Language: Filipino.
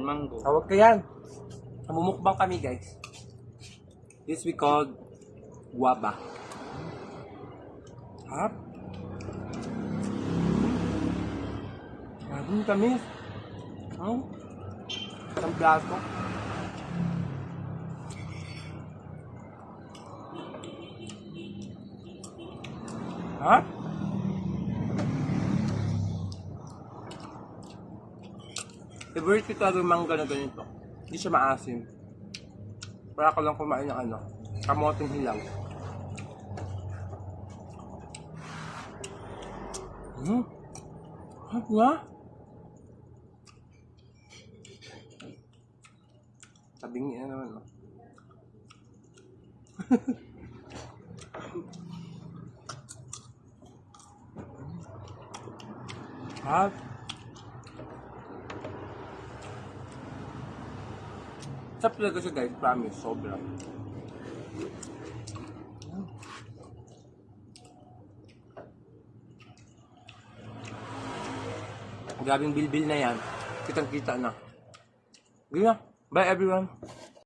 mango. Tawag ka yan. Namumukbang kami, guys. This we call guava. Hap. Grabe kami. Isang plato. Hap. Favorite ko talaga yung mangga na ganito. Hindi siya maasim. Para ko lang kumain ng kamoteng hilaw. Hap nga. Tabingi na naman, no? Hap. Sarap talaga siya, guys. Promise. Sobra. Grabing bilbil na yan. Kitang-kita na. Gina. Bye, everyone.